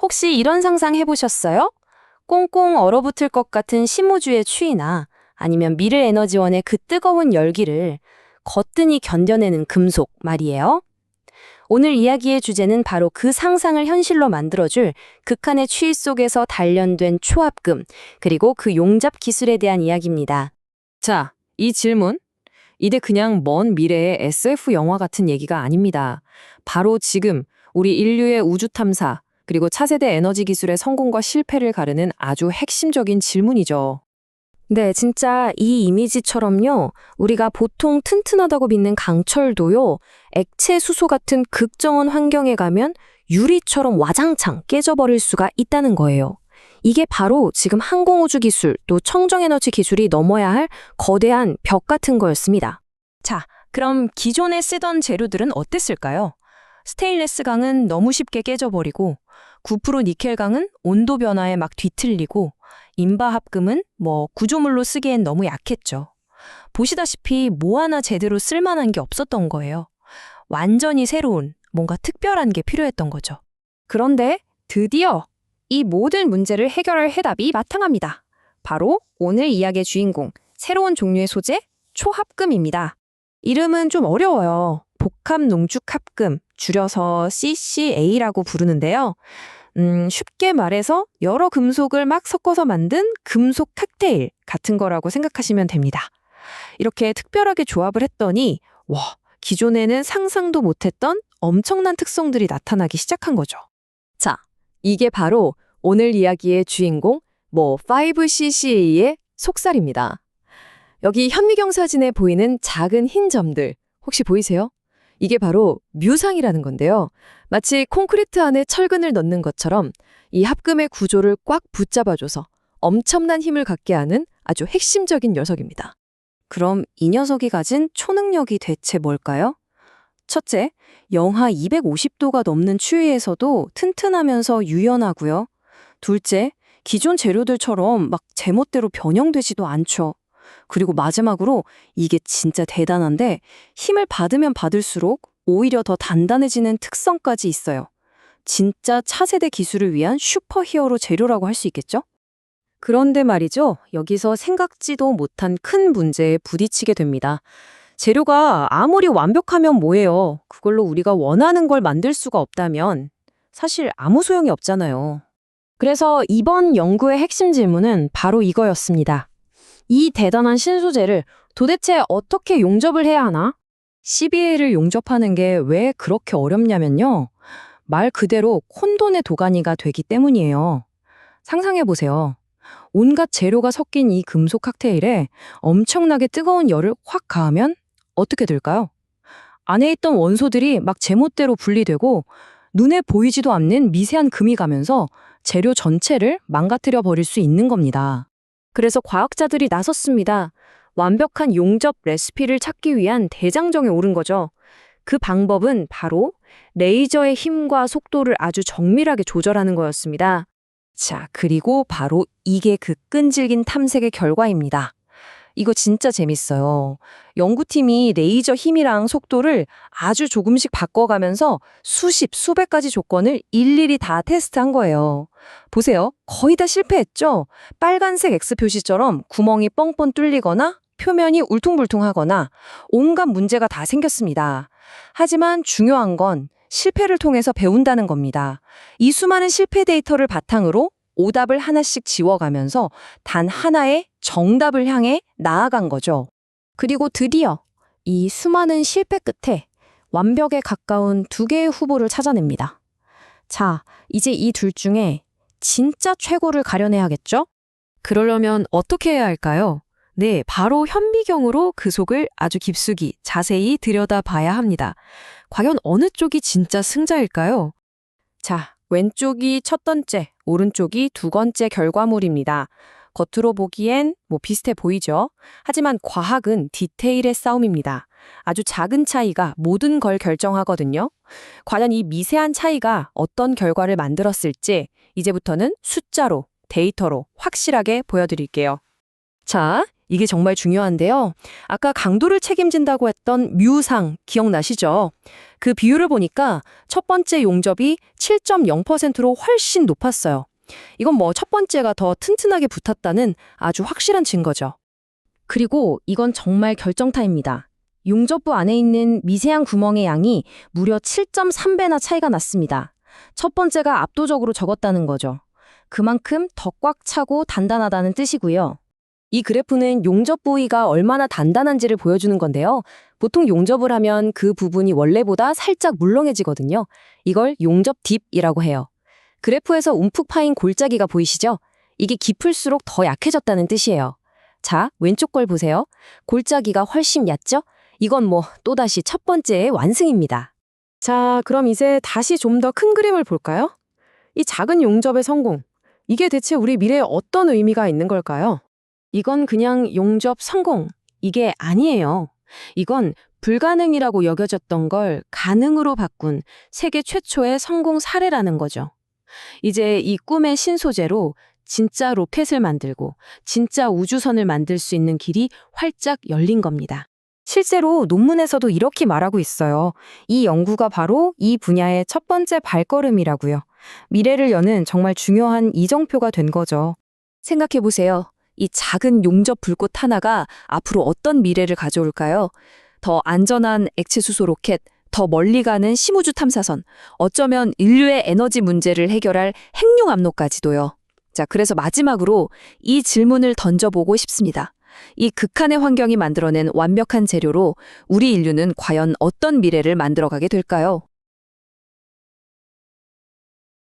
혹시 이런 상상 해보셨어요? 꽁꽁 얼어붙을 것 같은 신무주의 추위나 아니면 미르에너지원의 그 뜨거운 열기를 거뜬히 견뎌내는 금속 말이에요. 오늘 이야기의 주제는 바로 그 상상을 현실로 만들어줄 극한의 추위 속에서 단련된 초합금, 그리고 그 용접 기술에 대한 이야기입니다. 자, 이 질문. 이게 그냥 먼 미래의 SF 영화 같은 얘기가 아닙니다. 바로 지금 우리 인류의 우주 탐사, 그리고 차세대 에너지 기술의 성공과 실패를 가르는 아주 핵심적인 질문이죠. 네, 진짜 이 이미지처럼요, 우리가 보통 튼튼하다고 믿는 강철도요, 액체 수소 같은 극저온 환경에 가면 유리처럼 와장창 깨져버릴 수가 있다는 거예요. 이게 바로 지금 항공우주 기술, 또 청정에너지 기술이 넘어야 할 거대한 벽 같은 거였습니다. 자, 그럼 기존에 쓰던 재료들은 어땠을까요? 스테인레스 강은 너무 쉽게 깨져버리고, 9% 니켈 강은 온도 변화에 막 뒤틀리고, 인바합금은 구조물로 쓰기엔 너무 약했죠. 보시다시피 뭐 하나 제대로 쓸만한 게 없었던 거예요. 완전히 새로운, 뭔가 특별한 게 필요했던 거죠. 그런데 드디어 이 모든 문제를 해결할 해답이 바탕합니다. 바로 오늘 이야기의 주인공, 새로운 종류의 소재, 초합금입니다. 이름은 좀 어려워요. 복합농축합금, 줄여서 CCA라고 부르는데요. 쉽게 말해서 여러 금속을 막 섞어서 만든 금속 칵테일 같은 거라고 생각하시면 됩니다. 이렇게 특별하게 조합을 했더니 기존에는 상상도 못했던 엄청난 특성들이 나타나기 시작한 거죠. 자, 이게 바로 오늘 이야기의 주인공, 5CCA의 속살입니다. 여기 현미경 사진에 보이는 작은 흰 점들, 혹시 보이세요? 이게 바로 뮤상이라는 건데요. 마치 콘크리트 안에 철근을 넣는 것처럼 이 합금의 구조를 꽉 붙잡아줘서 엄청난 힘을 갖게 하는 아주 핵심적인 녀석입니다. 그럼 이 녀석이 가진 초능력이 대체 뭘까요? 첫째, 영하 250도가 넘는 추위에서도 튼튼하면서 유연하고요. 둘째, 기존 재료들처럼 막 제멋대로 변형되지도 않죠. 그리고 마지막으로 이게 진짜 대단한데 힘을 받으면 받을수록 오히려 더 단단해지는 특성까지 있어요. 진짜 차세대 기술을 위한 슈퍼히어로 재료라고 할 수 있겠죠? 그런데 말이죠. 여기서 생각지도 못한 큰 문제에 부딪히게 됩니다. 재료가 아무리 완벽하면 뭐예요? 그걸로 우리가 원하는 걸 만들 수가 없다면 사실 아무 소용이 없잖아요. 그래서 이번 연구의 핵심 질문은 바로 이거였습니다. 이 대단한 신소재를 도대체 어떻게 용접을 해야 하나? CBA를 용접하는 게 왜 그렇게 어렵냐면요. 말 그대로 혼돈의 도가니가 되기 때문이에요. 상상해보세요. 온갖 재료가 섞인 이 금속 칵테일에 엄청나게 뜨거운 열을 확 가하면 어떻게 될까요? 안에 있던 원소들이 막 제멋대로 분리되고 눈에 보이지도 않는 미세한 금이 가면서 재료 전체를 망가뜨려 버릴 수 있는 겁니다. 그래서 과학자들이 나섰습니다. 완벽한 용접 레시피를 찾기 위한 대장정에 오른 거죠. 그 방법은 바로 레이저의 힘과 속도를 아주 정밀하게 조절하는 거였습니다. 자, 그리고 바로 이게 그 끈질긴 탐색의 결과입니다. 이거 진짜 재밌어요. 연구팀이 레이저 힘이랑 속도를 아주 조금씩 바꿔가면서 수십, 수백 가지 조건을 일일이 다 테스트한 거예요. 보세요. 거의 다 실패했죠? 빨간색 X 표시처럼 구멍이 뻥뻥 뚫리거나 표면이 울퉁불퉁하거나 온갖 문제가 다 생겼습니다. 하지만 중요한 건 실패를 통해서 배운다는 겁니다. 이 수많은 실패 데이터를 바탕으로 오답을 하나씩 지워가면서 단 하나의 정답을 향해 나아간 거죠. 그리고 드디어 이 수많은 실패 끝에 완벽에 가까운 두 개의 후보를 찾아냅니다. 자, 이제 이 둘 중에 진짜 최고를 가려내야겠죠? 그러려면 어떻게 해야 할까요? 네, 바로 현미경으로 그 속을 아주 깊숙이 자세히 들여다봐야 합니다. 과연 어느 쪽이 진짜 승자일까요? 자, 왼쪽이 첫 번째, 오른쪽이 두 번째 결과물입니다. 겉으로 보기엔 비슷해 보이죠? 하지만 과학은 디테일의 싸움입니다. 아주 작은 차이가 모든 걸 결정하거든요. 과연 이 미세한 차이가 어떤 결과를 만들었을지 이제부터는 숫자로, 데이터로 확실하게 보여드릴게요. 자, 이게 정말 중요한데요. 아까 강도를 책임진다고 했던 뮤상 기억나시죠? 그 비율을 보니까 첫 번째 용접이 7.0%로 훨씬 높았어요. 이건 뭐 첫 번째가 더 튼튼하게 붙었다는 아주 확실한 증거죠. 그리고 이건 정말 결정타입니다. 용접부 안에 있는 미세한 구멍의 양이 무려 7.3배나 차이가 났습니다. 첫 번째가 압도적으로 적었다는 거죠. 그만큼 더 꽉 차고 단단하다는 뜻이고요. 이 그래프는 용접 부위가 얼마나 단단한지를 보여주는 건데요. 보통 용접을 하면 그 부분이 원래보다 살짝 물렁해지거든요. 이걸 용접 딥이라고 해요. 그래프에서 움푹 파인 골짜기가 보이시죠? 이게 깊을수록 더 약해졌다는 뜻이에요. 자, 왼쪽 걸 보세요. 골짜기가 훨씬 얕죠? 이건 뭐 또다시 첫 번째의 완승입니다. 자, 그럼 이제 다시 좀 더 큰 그림을 볼까요? 이 작은 용접의 성공, 이게 대체 우리 미래에 어떤 의미가 있는 걸까요? 이건 그냥 용접 성공, 이게 아니에요. 이건 불가능이라고 여겨졌던 걸 가능으로 바꾼 세계 최초의 성공 사례라는 거죠. 이제 이 꿈의 신소재로 진짜 로켓을 만들고 진짜 우주선을 만들 수 있는 길이 활짝 열린 겁니다. 실제로 논문에서도 이렇게 말하고 있어요. 이 연구가 바로 이 분야의 첫 번째 발걸음이라고요. 미래를 여는 정말 중요한 이정표가 된 거죠. 생각해보세요. 이 작은 용접 불꽃 하나가 앞으로 어떤 미래를 가져올까요? 더 안전한 액체수소 로켓, 더 멀리 가는 심우주 탐사선, 어쩌면 인류의 에너지 문제를 해결할 핵융 압로까지도요. 자, 그래서 마지막으로 이 질문을 던져보고 싶습니다. 이 극한의 환경이 만들어낸 완벽한 재료로 우리 인류는 과연 어떤 미래를 만들어가게 될까요?